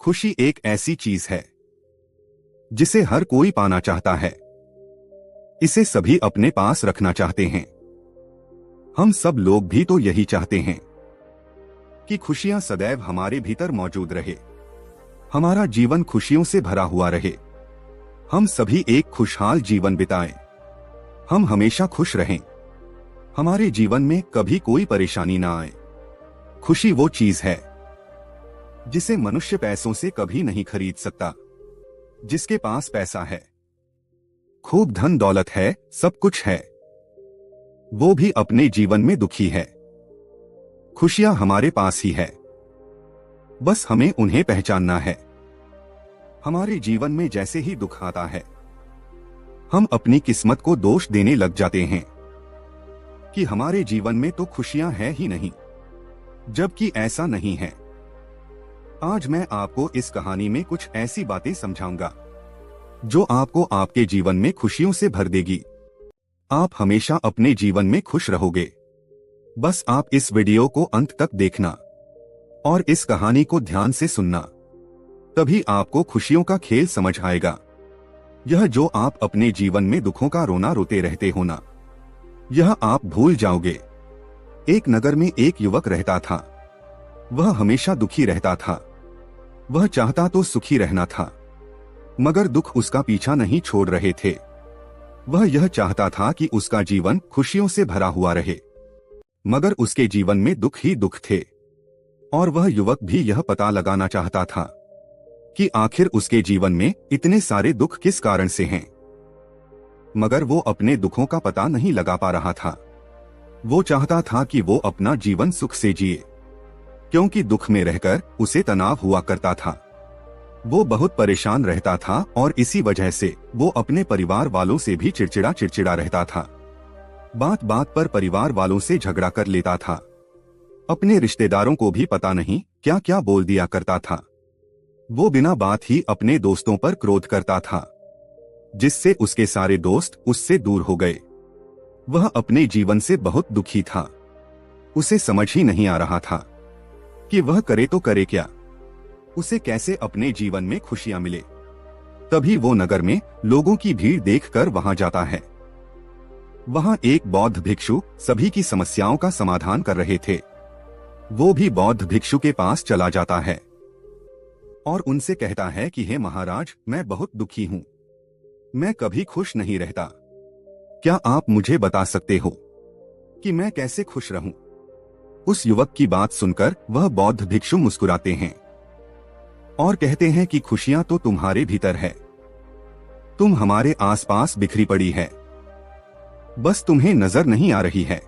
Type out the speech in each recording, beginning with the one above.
खुशी एक ऐसी चीज है जिसे हर कोई पाना चाहता है। इसे सभी अपने पास रखना चाहते हैं। हम सब लोग भी तो यही चाहते हैं कि खुशियां सदैव हमारे भीतर मौजूद रहे, हमारा जीवन खुशियों से भरा हुआ रहे, हम सभी एक खुशहाल जीवन बिताएं, हम हमेशा खुश रहें, हमारे जीवन में कभी कोई परेशानी ना आए। खुशी वो चीज है जिसे मनुष्य पैसों से कभी नहीं खरीद सकता। जिसके पास पैसा है, खूब धन दौलत है, सब कुछ है, वो भी अपने जीवन में दुखी है। खुशियां हमारे पास ही है, बस हमें उन्हें पहचानना है। हमारे जीवन में जैसे ही दुख आता है, हम अपनी किस्मत को दोष देने लग जाते हैं कि हमारे जीवन में तो खुशियां हैं ही नहीं, जबकि ऐसा नहीं है। आज मैं आपको इस कहानी में कुछ ऐसी बातें समझाऊंगा जो आपको आपके जीवन में खुशियों से भर देगी। आप हमेशा अपने जीवन में खुश रहोगे। बस आप इस वीडियो को अंत तक देखना और इस कहानी को ध्यान से सुनना, तभी आपको खुशियों का खेल समझ आएगा। यह जो आप अपने जीवन में दुखों का रोना रोते रहते हो ना, यह आप भूल जाओगे। एक नगर में एक युवक रहता था। वह हमेशा दुखी रहता था। वह चाहता तो सुखी रहना था, मगर दुख उसका पीछा नहीं छोड़ रहे थे। वह यह चाहता था कि उसका जीवन खुशियों से भरा हुआ रहे, मगर उसके जीवन में दुख ही दुख थे। और वह युवक भी यह पता लगाना चाहता था कि आखिर उसके जीवन में इतने सारे दुख किस कारण से हैं, मगर वो अपने दुखों का पता नहीं लगा पा रहा था। वो चाहता था कि वो अपना जीवन सुख से जिए, क्योंकि दुख में रहकर उसे तनाव हुआ करता था। वो बहुत परेशान रहता था और इसी वजह से वो अपने परिवार वालों से भी चिड़चिड़ा रहता था। बात बात पर परिवार वालों से झगड़ा कर लेता था। अपने रिश्तेदारों को भी पता नहीं क्या क्या बोल दिया करता था। वो बिना बात ही अपने दोस्तों पर क्रोध करता था, जिससे उसके सारे दोस्त उससे दूर हो गए। वह अपने जीवन से बहुत दुखी था। उसे समझ ही नहीं आ रहा था कि वह करे तो करे क्या, उसे कैसे अपने जीवन में खुशियां मिले। तभी वो नगर में लोगों की भीड़ देखकर वहां जाता है। वहां एक बौद्ध भिक्षु सभी की समस्याओं का समाधान कर रहे थे। वो भी बौद्ध भिक्षु के पास चला जाता है और उनसे कहता है कि हे महाराज, मैं बहुत दुखी हूं, मैं कभी खुश नहीं रहता। क्या आप मुझे बता सकते हो कि मैं कैसे खुश रहूं? उस युवक की बात सुनकर वह बौद्ध भिक्षु मुस्कुराते हैं और कहते हैं कि खुशियां तो तुम्हारे भीतर है, तुम हमारे आसपास बिखरी पड़ी है, बस तुम्हें नजर नहीं आ रही है।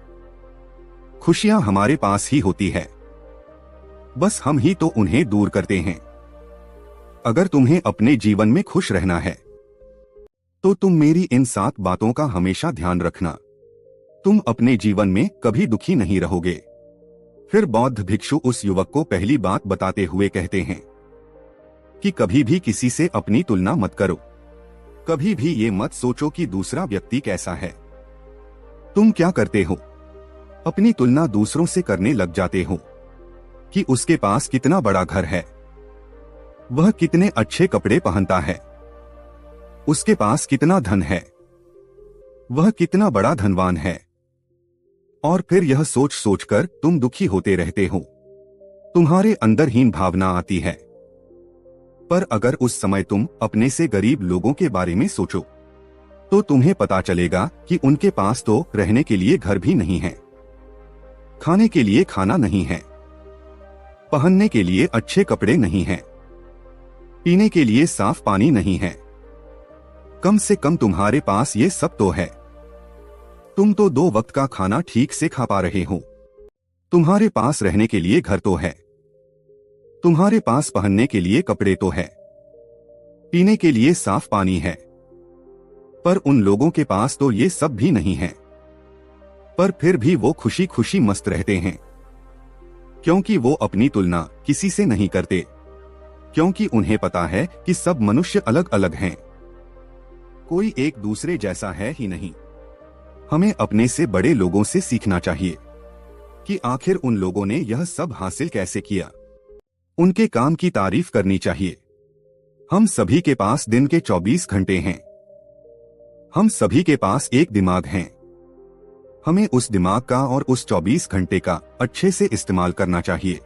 खुशियां हमारे पास ही होती है, बस हम ही तो उन्हें दूर करते हैं। अगर तुम्हें अपने जीवन में खुश रहना है तो तुम मेरी इन 7 बातों का हमेशा ध्यान रखना। तुम अपने जीवन में कभी दुखी नहीं रहोगे। फिर बौद्ध भिक्षु उस युवक को पहली बात बताते हुए कहते हैं कि कभी भी किसी से अपनी तुलना मत करो। कभी भी ये मत सोचो कि दूसरा व्यक्ति कैसा है। तुम क्या करते हो, अपनी तुलना दूसरों से करने लग जाते हो कि उसके पास कितना बड़ा घर है, वह कितने अच्छे कपड़े पहनता है, उसके पास कितना धन है, वह कितना बड़ा धनवान है। और फिर यह सोच सोचकर तुम दुखी होते रहते हो। तुम्हारे अंदर हीन भावना आती है। पर अगर उस समय तुम अपने से गरीब लोगों के बारे में सोचो तो तुम्हें पता चलेगा कि उनके पास तो रहने के लिए घर भी नहीं है, खाने के लिए खाना नहीं है, पहनने के लिए अच्छे कपड़े नहीं हैं, पीने के लिए साफ पानी नहीं है। कम से कम तुम्हारे पास ये सब तो है। तुम तो 2 वक्त का खाना ठीक से खा पा रहे हो। तुम्हारे पास रहने के लिए घर तो है, तुम्हारे पास पहनने के लिए कपड़े तो है, पीने के लिए साफ पानी है। पर उन लोगों के पास तो ये सब भी नहीं है, पर फिर भी वो खुशी खुशी मस्त रहते हैं, क्योंकि वो अपनी तुलना किसी से नहीं करते, क्योंकि उन्हें पता है कि सब मनुष्य अलग अलग हैं, कोई एक दूसरे जैसा है ही नहीं। हमें अपने से बड़े लोगों से सीखना चाहिए कि आखिर उन लोगों ने यह सब हासिल कैसे किया। उनके काम की तारीफ करनी चाहिए। हम सभी के पास दिन के 24 घंटे हैं। हम सभी के पास एक दिमाग है। हमें उस दिमाग का और उस 24 घंटे का अच्छे से इस्तेमाल करना चाहिए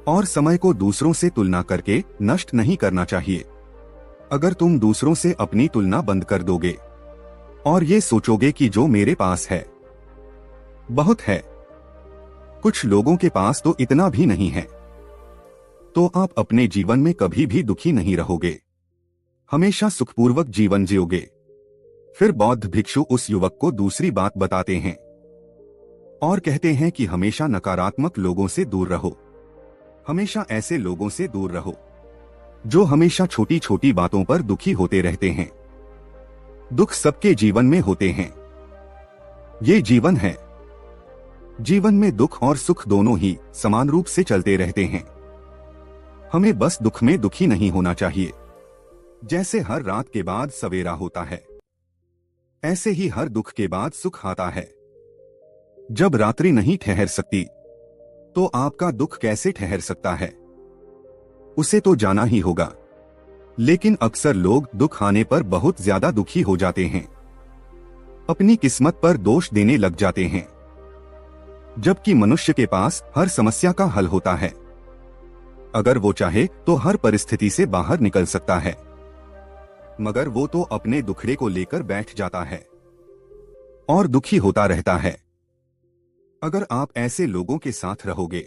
और समय को दूसरों से तुलना करके नष्ट नहीं करना चाहिए। अगर तुम दूसरों से अपनी तुलना बंद कर दोगे और ये सोचोगे कि जो मेरे पास है बहुत है, कुछ लोगों के पास तो इतना भी नहीं है, तो आप अपने जीवन में कभी भी दुखी नहीं रहोगे, हमेशा सुखपूर्वक जीवन जियोगे। फिर बौद्ध भिक्षु उस युवक को दूसरी बात बताते हैं और कहते हैं कि हमेशा नकारात्मक लोगों से दूर रहो। हमेशा ऐसे लोगों से दूर रहो जो हमेशा छोटी छोटी बातों पर दुखी होते रहते हैं। दुख सबके जीवन में होते हैं। ये जीवन है। जीवन में दुख और सुख दोनों ही समान रूप से चलते रहते हैं। हमें बस दुख में दुखी नहीं होना चाहिए। जैसे हर रात के बाद सवेरा होता है, ऐसे ही हर दुख के बाद सुख आता है। जब रात्रि नहीं ठहर सकती तो आपका दुख कैसे ठहर सकता है? उसे तो जाना ही होगा। लेकिन अक्सर लोग दुख आने पर बहुत ज्यादा दुखी हो जाते हैं, अपनी किस्मत पर दोष देने लग जाते हैं, जबकि मनुष्य के पास हर समस्या का हल होता है। अगर वो चाहे तो हर परिस्थिति से बाहर निकल सकता है, मगर वो तो अपने दुखड़े को लेकर बैठ जाता है और दुखी होता रहता है। अगर आप ऐसे लोगों के साथ रहोगे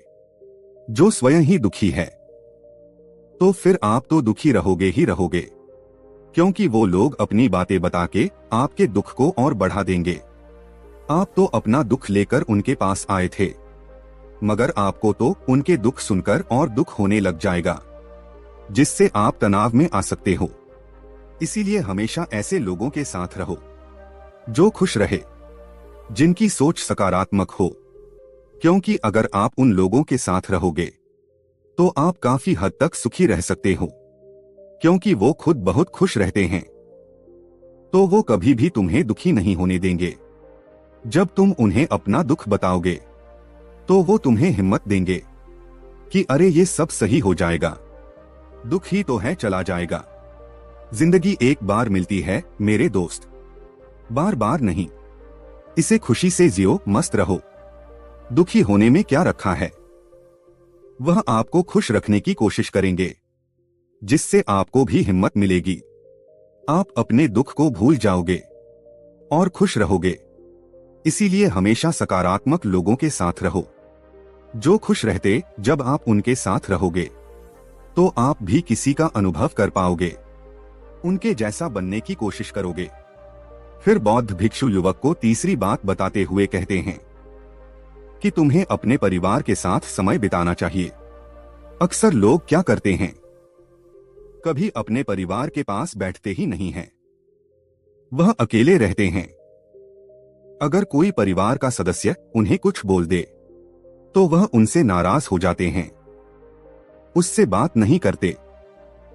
जो स्वयं ही दुखी है, तो फिर आप तो दुखी रहोगे ही रहोगे, क्योंकि वो लोग अपनी बातें बता के आपके दुख को और बढ़ा देंगे। आप तो अपना दुख लेकर उनके पास आए थे, मगर आपको तो उनके दुख सुनकर और दुख होने लग जाएगा, जिससे आप तनाव में आ सकते हो। इसीलिए हमेशा ऐसे लोगों के साथ रहो जो खुश रहे, जिनकी सोच सकारात्मक हो, क्योंकि अगर आप उन लोगों के साथ रहोगे तो आप काफी हद तक सुखी रह सकते हो, क्योंकि वो खुद बहुत खुश रहते हैं। तो वो कभी भी तुम्हें दुखी नहीं होने देंगे। जब तुम उन्हें अपना दुख बताओगे तो वो तुम्हें हिम्मत देंगे कि अरे ये सब सही हो जाएगा, दुख ही तो है, चला जाएगा। जिंदगी एक बार मिलती है मेरे दोस्त, बार बार नहीं। इसे खुशी से जियो, मस्त रहो। दुखी होने में क्या रखा है? वह आपको खुश रखने की कोशिश करेंगे, जिससे आपको भी हिम्मत मिलेगी। आप अपने दुख को भूल जाओगे और खुश रहोगे। इसीलिए हमेशा सकारात्मक लोगों के साथ रहो जो खुश रहते। जब आप उनके साथ रहोगे तो आप भी किसी का अनुभव कर पाओगे, उनके जैसा बनने की कोशिश करोगे। फिर बौद्ध भिक्षु युवक को तीसरी बात बताते हुए कहते हैं कि तुम्हें अपने परिवार के साथ समय बिताना चाहिए। अक्सर लोग क्या करते हैं, कभी अपने परिवार के पास बैठते ही नहीं हैं, वह अकेले रहते हैं। अगर कोई परिवार का सदस्य उन्हें कुछ बोल दे तो वह उनसे नाराज हो जाते हैं, उससे बात नहीं करते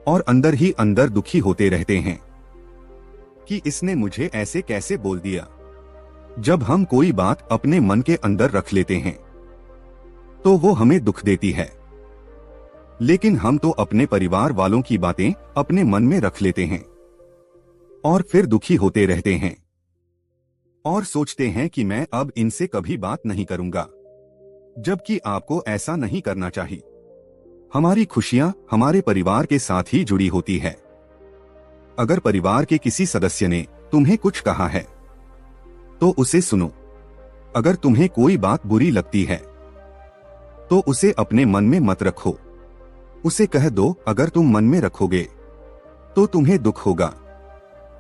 और अंदर ही अंदर दुखी होते रहते हैं कि इसने मुझे ऐसे कैसे बोल दिया। जब हम कोई बात अपने मन के अंदर रख लेते हैं तो वो हमें दुख देती है, लेकिन हम तो अपने परिवार वालों की बातें अपने मन में रख लेते हैं और फिर दुखी होते रहते हैं और सोचते हैं कि मैं अब इनसे कभी बात नहीं करूंगा, जबकि आपको ऐसा नहीं करना चाहिए। हमारी खुशियां हमारे परिवार के साथ ही जुड़ी होती है। अगर परिवार के किसी सदस्य ने तुम्हें कुछ कहा है तो उसे सुनो। अगर तुम्हें कोई बात बुरी लगती है तो उसे अपने मन में मत रखो, उसे कह दो। अगर तुम मन में रखोगे तो तुम्हें दुख होगा,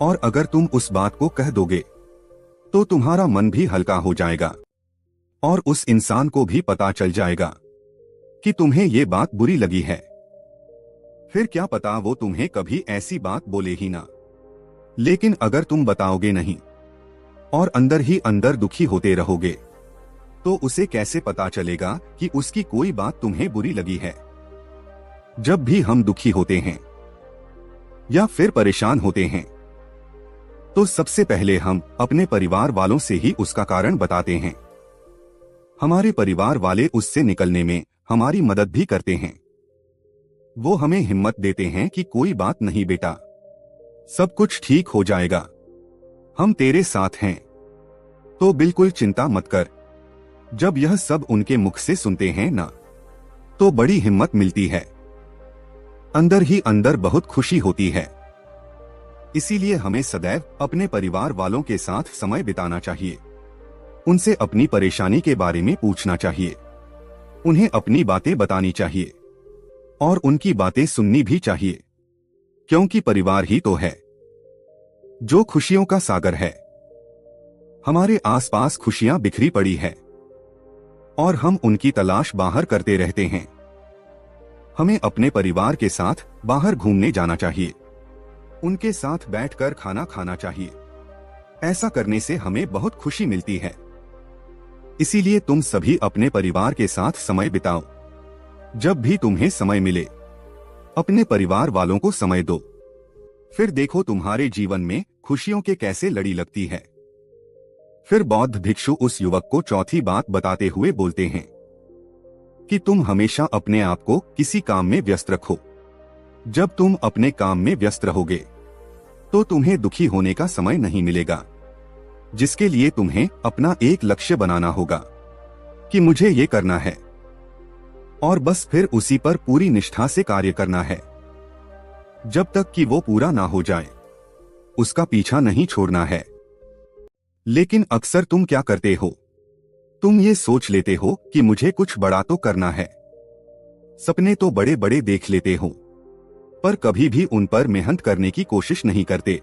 और अगर तुम उस बात को कह दोगे तो तुम्हारा मन भी हल्का हो जाएगा और उस इंसान को भी पता चल जाएगा कि तुम्हें ये बात बुरी लगी है। फिर क्या पता वो तुम्हें कभी ऐसी बात बोले ही ना। लेकिन अगर तुम बताओगे नहीं और अंदर ही अंदर दुखी होते रहोगे तो उसे कैसे पता चलेगा कि उसकी कोई बात तुम्हें बुरी लगी है। जब भी हम दुखी होते हैं या फिर परेशान होते हैं तो सबसे पहले हम अपने परिवार वालों से ही उसका कारण बताते हैं। हमारे परिवार वाले उससे निकलने में हमारी मदद भी करते हैं। वो हमें हिम्मत देते हैं कि कोई बात नहीं बेटा, सब कुछ ठीक हो जाएगा, हम तेरे साथ हैं, तो बिल्कुल चिंता मत कर। जब यह सब उनके मुख से सुनते हैं ना, तो बड़ी हिम्मत मिलती है, अंदर ही अंदर बहुत खुशी होती है। इसीलिए हमें सदैव अपने परिवार वालों के साथ समय बिताना चाहिए, उनसे अपनी परेशानी के बारे में पूछना चाहिए, उन्हें अपनी बातें बतानी चाहिए और उनकी बातें सुननी भी चाहिए, क्योंकि परिवार ही तो है जो खुशियों का सागर है। हमारे आसपास खुशियां बिखरी पड़ी है और हम उनकी तलाश बाहर करते रहते हैं। हमें अपने परिवार के साथ बाहर घूमने जाना चाहिए, उनके साथ बैठकर खाना खाना चाहिए। ऐसा करने से हमें बहुत खुशी मिलती है। इसीलिए तुम सभी अपने परिवार के साथ समय बिताओ। जब भी तुम्हें समय मिले, अपने परिवार वालों को समय दो, फिर देखो तुम्हारे जीवन में खुशियों के कैसे लड़ी लगती है। फिर बौद्ध भिक्षु उस युवक को चौथी बात बताते हुए बोलते हैं कि तुम हमेशा अपने आप को किसी काम में व्यस्त रखो। जब तुम अपने काम में व्यस्त रहोगे तो तुम्हें दुखी होने का समय नहीं मिलेगा, जिसके लिए तुम्हें अपना एक लक्ष्य बनाना होगा कि मुझे ये करना है, और बस फिर उसी पर पूरी निष्ठा से कार्य करना है जब तक कि वो पूरा ना हो जाए। उसका पीछा नहीं छोड़ना है। लेकिन अक्सर तुम क्या करते हो, तुम ये सोच लेते हो कि मुझे कुछ बड़ा तो करना है, सपने तो बड़े बड़े देख लेते हो, पर कभी भी उन पर मेहनत करने की कोशिश नहीं करते।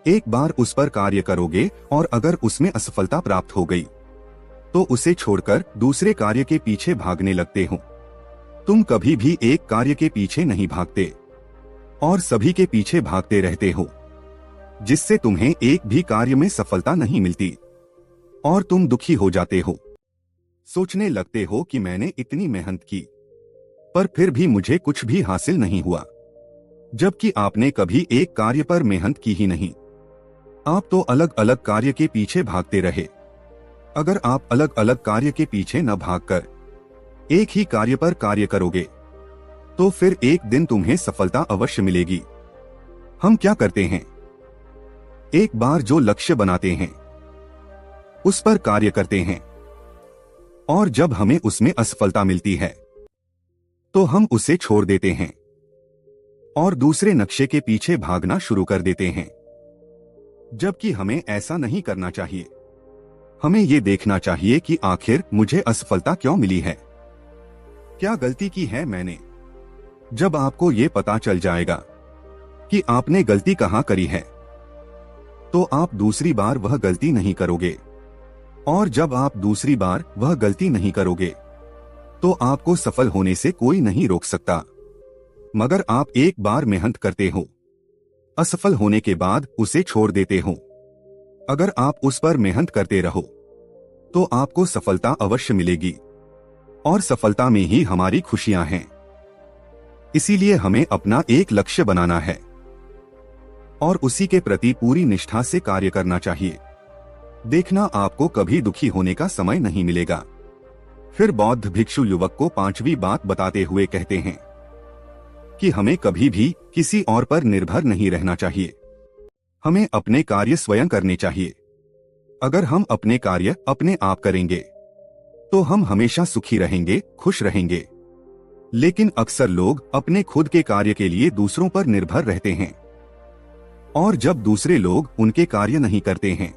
एक बार उस पर कार्य करोगे और अगर उसमें असफलता प्राप्त हो गई तो उसे छोड़कर दूसरे कार्य के पीछे भागने लगते हो। तुम कभी भी एक कार्य के पीछे नहीं भागते और सभी के पीछे भागते रहते हो, जिससे तुम्हें एक भी कार्य में सफलता नहीं मिलती और तुम दुखी हो जाते हो। सोचने लगते हो कि मैंने इतनी मेहनत की पर फिर भी मुझे कुछ भी हासिल नहीं हुआ, जबकि आपने कभी एक कार्य पर मेहनत की ही नहीं। आप तो अलग अलग कार्य के पीछे भागते रहे। अगर आप अलग अलग कार्य के पीछे न भागकर एक ही कार्य पर कार्य करोगे तो फिर एक दिन तुम्हें सफलता अवश्य मिलेगी। हम क्या करते हैं, एक बार जो लक्ष्य बनाते हैं उस पर कार्य करते हैं और जब हमें उसमें असफलता मिलती है तो हम उसे छोड़ देते हैं और दूसरे नक्शे के पीछे भागना शुरू कर देते हैं, जबकि हमें ऐसा नहीं करना चाहिए। हमें ये देखना चाहिए कि आखिर मुझे असफलता क्यों मिली है, क्या गलती की है मैंने। जब आपको ये पता चल जाएगा कि आपने गलती कहां करी है तो आप दूसरी बार वह गलती नहीं करोगे, और जब आप दूसरी बार वह गलती नहीं करोगे तो आपको सफल होने से कोई नहीं रोक सकता। मगर आप एक बार मेहनत करते हो, असफल होने के बाद उसे छोड़ देते हो। अगर आप उस पर मेहनत करते रहो तो आपको सफलता अवश्य मिलेगी और सफलता में ही हमारी खुशियां हैं। इसीलिए हमें अपना एक लक्ष्य बनाना है और उसी के प्रति पूरी निष्ठा से कार्य करना चाहिए। देखना आपको कभी दुखी होने का समय नहीं मिलेगा। फिर बौद्ध भिक्षु युवक को पांचवी बात बताते हुए कहते हैं कि हमें कभी भी किसी और पर निर्भर नहीं रहना चाहिए। हमें अपने कार्य स्वयं करने चाहिए। अगर हम अपने कार्य अपने आप करेंगे तो हम हमेशा सुखी रहेंगे, खुश रहेंगे। लेकिन अक्सर लोग अपने खुद के कार्य के लिए दूसरों पर निर्भर रहते हैं, और जब दूसरे लोग उनके कार्य नहीं करते हैं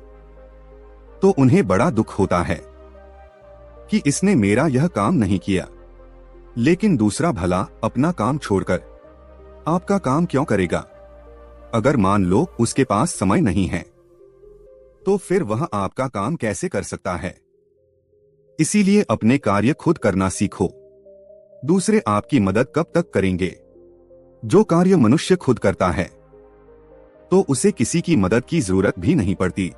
तो उन्हें बड़ा दुख होता है कि इसने मेरा यह काम नहीं किया। लेकिन दूसरा भला अपना काम छोड़कर आपका काम क्यों करेगा। अगर मान लो उसके पास समय नहीं है तो फिर वह आपका काम कैसे कर सकता है। इसीलिए अपने कार्य खुद करना सीखो। दूसरे आपकी मदद कब तक करेंगे। जो कार्य मनुष्य खुद करता है तो उसे किसी की मदद की जरूरत भी नहीं पड़ती,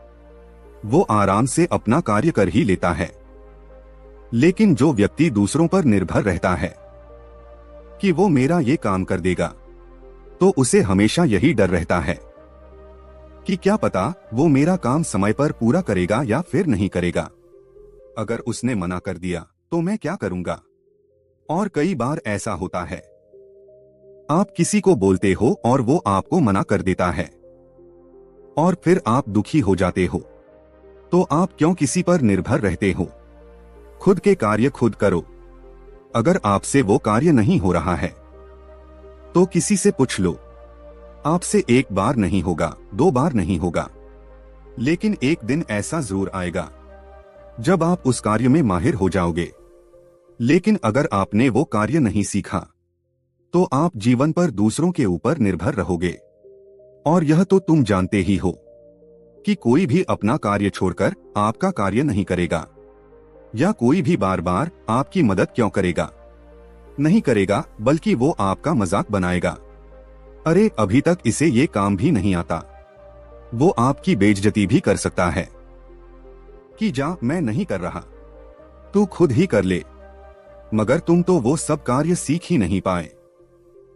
वो आराम से अपना कार्य कर ही लेता है। लेकिन जो व्यक्ति दूसरों पर निर्भर रहता है कि वो मेरा ये काम कर देगा, तो उसे हमेशा यही डर रहता है कि क्या पता वो मेरा काम समय पर पूरा करेगा या फिर नहीं करेगा। अगर उसने मना कर दिया तो मैं क्या करूंगा। और कई बार ऐसा होता है आप किसी को बोलते हो और वो आपको मना कर देता है और फिर आप दुखी हो जाते हो। तो आप क्यों किसी पर निर्भर रहते हो? खुद के कार्य खुद करो। अगर आपसे वो कार्य नहीं हो रहा है तो किसी से पूछ लो। आपसे एक बार नहीं होगा, 2 बार नहीं होगा, लेकिन एक दिन ऐसा जरूर आएगा जब आप उस कार्य में माहिर हो जाओगे। लेकिन अगर आपने वो कार्य नहीं सीखा तो आप जीवन पर दूसरों के ऊपर निर्भर रहोगे। और यह तो तुम जानते ही हो कि कोई भी अपना कार्य छोड़कर आपका कार्य नहीं करेगा, या कोई भी बार बार आपकी मदद क्यों करेगा? नहीं करेगा, बल्कि वो आपका मजाक बनाएगा। अरे अभी तक इसे ये काम भी नहीं आता। वो आपकी बेइज्जती भी कर सकता है कि जा, मैं नहीं कर रहा, तू खुद ही कर ले। मगर तुम तो वो सब कार्य सीख ही नहीं पाए,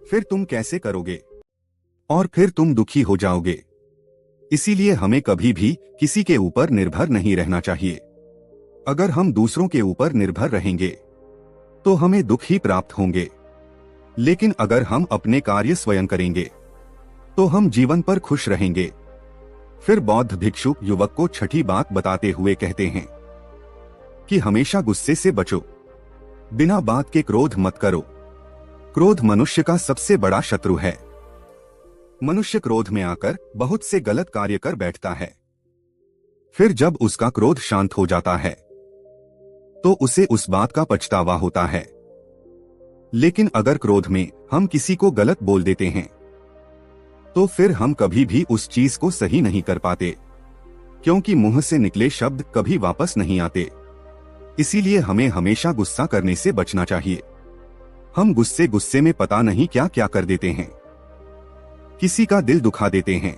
फिर तुम कैसे करोगे? और फिर तुम दुखी हो जाओगे। इसीलिए हमें कभी भी किसी के ऊपर निर्भर नहीं रहना चाहिए। अगर हम दूसरों के ऊपर निर्भर रहेंगे तो हमें दुख ही प्राप्त होंगे, लेकिन अगर हम अपने कार्य स्वयं करेंगे तो हम जीवन पर खुश रहेंगे। फिर बौद्ध भिक्षु युवक को छठी बात बताते हुए कहते हैं कि हमेशा गुस्से से बचो, बिना बात के क्रोध मत करो। क्रोध मनुष्य का सबसे बड़ा शत्रु है। मनुष्य क्रोध में आकर बहुत से गलत कार्य कर बैठता है। फिर जब उसका क्रोध शांत हो जाता है तो उसे उस बात का पछतावा होता है। लेकिन अगर क्रोध में हम किसी को गलत बोल देते हैं तो फिर हम कभी भी उस चीज को सही नहीं कर पाते, क्योंकि मुंह से निकले शब्द कभी वापस नहीं आते। इसीलिए हमें हमेशा गुस्सा करने से बचना चाहिए। हम गुस्से में पता नहीं क्या क्या कर देते हैं। किसी का दिल दुखा देते हैं,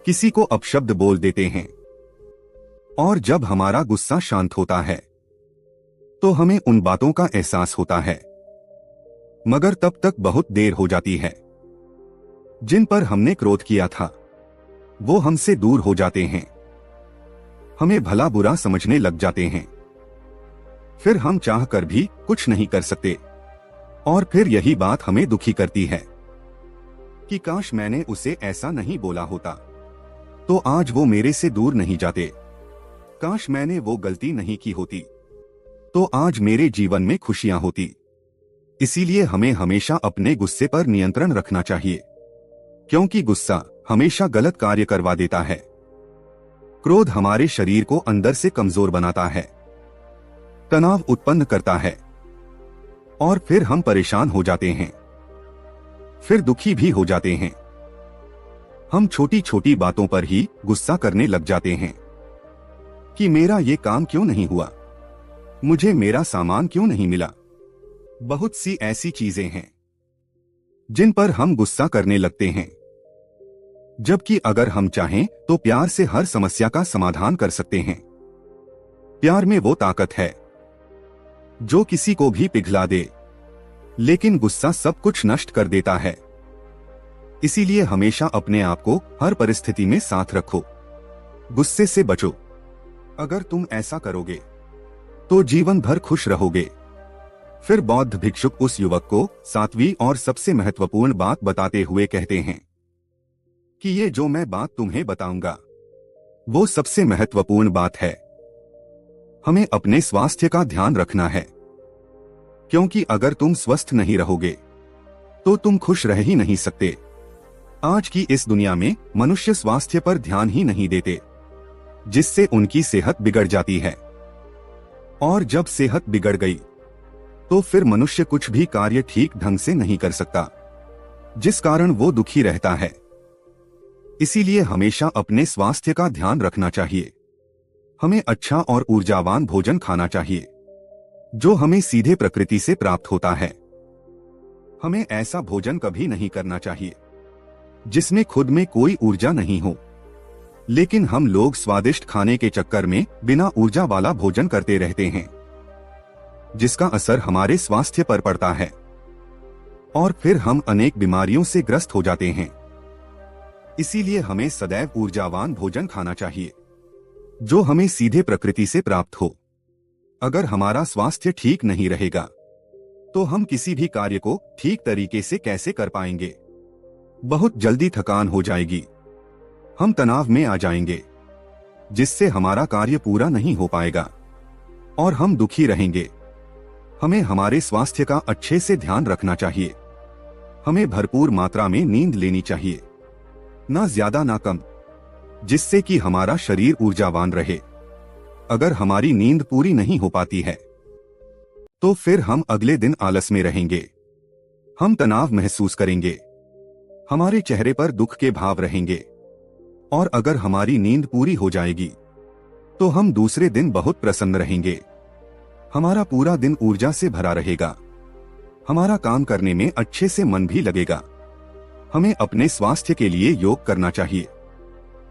किसी को अपशब्द बोल देते हैं। और जब हमारा गुस्सा शांत होता है तो हमें उन बातों का एहसास होता है, मगर तब तक बहुत देर हो जाती है। जिन पर हमने क्रोध किया था वो हमसे दूर हो जाते हैं, हमें भला बुरा समझने लग जाते हैं। फिर हम चाहकर भी कुछ नहीं कर सकते। और फिर यही बात हमें दुखी करती है कि काश मैंने उसे ऐसा नहीं बोला होता तो आज वो मेरे से दूर नहीं जाते। काश मैंने वो गलती नहीं की होती तो आज मेरे जीवन में खुशियां होती। इसीलिए हमें हमेशा अपने गुस्से पर नियंत्रण रखना चाहिए, क्योंकि गुस्सा हमेशा गलत कार्य करवा देता है। क्रोध हमारे शरीर को अंदर से कमजोर बनाता है, तनाव उत्पन्न करता है, और फिर हम परेशान हो जाते हैं, फिर दुखी भी हो जाते हैं। हम छोटी छोटी बातों पर ही गुस्सा करने लग जाते हैं कि मेरा ये काम क्यों नहीं हुआ, मुझे मेरा सामान क्यों नहीं मिला। बहुत सी ऐसी चीजें हैं जिन पर हम गुस्सा करने लगते हैं, जबकि अगर हम चाहें तो प्यार से हर समस्या का समाधान कर सकते हैं। प्यार में वो ताकत है जो किसी को भी पिघला दे, लेकिन गुस्सा सब कुछ नष्ट कर देता है। इसीलिए हमेशा अपने आप को हर परिस्थिति में साथ रखो, गुस्से से बचो। अगर तुम ऐसा करोगे तो जीवन भर खुश रहोगे। फिर बौद्ध भिक्षुक उस युवक को 7वीं और सबसे महत्वपूर्ण बात बताते हुए कहते हैं कि ये जो मैं बात तुम्हें बताऊंगा वो सबसे महत्वपूर्ण बात है। हमें अपने स्वास्थ्य का ध्यान रखना है, क्योंकि अगर तुम स्वस्थ नहीं रहोगे तो तुम खुश रह ही नहीं सकते। आज की इस दुनिया में मनुष्य स्वास्थ्य पर ध्यान ही नहीं देते, जिससे उनकी सेहत बिगड़ जाती है। और जब सेहत बिगड़ गई तो फिर मनुष्य कुछ भी कार्य ठीक ढंग से नहीं कर सकता, जिस कारण वो दुखी रहता है। इसीलिए हमेशा अपने स्वास्थ्य का ध्यान रखना चाहिए। हमें अच्छा और ऊर्जावान भोजन खाना चाहिए जो हमें सीधे प्रकृति से प्राप्त होता है। हमें ऐसा भोजन कभी नहीं करना चाहिए जिसमें खुद में कोई ऊर्जा नहीं हो। लेकिन हम लोग स्वादिष्ट खाने के चक्कर में बिना ऊर्जा वाला भोजन करते रहते हैं, जिसका असर हमारे स्वास्थ्य पर पड़ता है और फिर हम अनेक बीमारियों से ग्रस्त हो जाते हैं। इसीलिए हमें सदैव ऊर्जावान भोजन खाना चाहिए जो हमें सीधे प्रकृति से प्राप्त हो। अगर हमारा स्वास्थ्य ठीक नहीं रहेगा तो हम किसी भी कार्य को ठीक तरीके से कैसे कर पाएंगे। बहुत जल्दी थकान हो जाएगी, हम तनाव में आ जाएंगे, जिससे हमारा कार्य पूरा नहीं हो पाएगा और हम दुखी रहेंगे। हमें हमारे स्वास्थ्य का अच्छे से ध्यान रखना चाहिए। हमें भरपूर मात्रा में नींद लेनी चाहिए, ना ज्यादा ना कम, जिससे कि हमारा शरीर ऊर्जावान रहे। अगर हमारी नींद पूरी नहीं हो पाती है तो फिर हम अगले दिन आलस में रहेंगे, हम तनाव महसूस करेंगे, हमारे चेहरे पर दुख के भाव रहेंगे। और अगर हमारी नींद पूरी हो जाएगी तो हम दूसरे दिन बहुत प्रसन्न रहेंगे। हमारा पूरा दिन ऊर्जा से भरा रहेगा, हमारा काम करने में अच्छे से मन भी लगेगा। हमें अपने स्वास्थ्य के लिए योग करना चाहिए।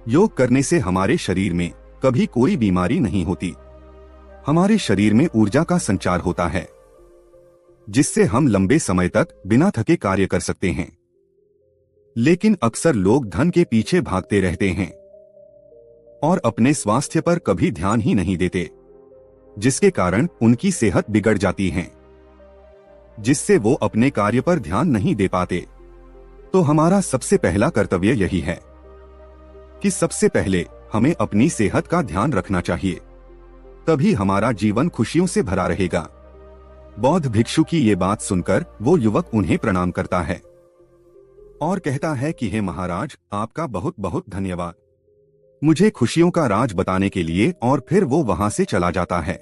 योग करने से हमारे शरीर में कभी कोई बीमारी नहीं होती। हमारे शरीर में ऊर्जा का संचार होता है, जिससे हम लंबे समय तक बिना थके कार्य कर सकते हैं। लेकिन अक्सर लोग धन के पीछे भागते रहते हैं और अपने स्वास्थ्य पर कभी ध्यान ही नहीं देते, जिसके कारण उनकी सेहत बिगड़ जाती है, जिससे वो अपने कार्य पर ध्यान नहीं दे पाते। तो हमारा सबसे पहला कर्तव्य यही है कि सबसे पहले हमें अपनी सेहत का ध्यान रखना चाहिए, तभी हमारा जीवन खुशियों से भरा रहेगा। बौद्ध भिक्षु की ये बात सुनकर वो युवक उन्हें प्रणाम करता है और कहता है कि हे महाराज, आपका बहुत बहुत धन्यवाद मुझे खुशियों का राज बताने के लिए, और फिर वो वहां से चला जाता है।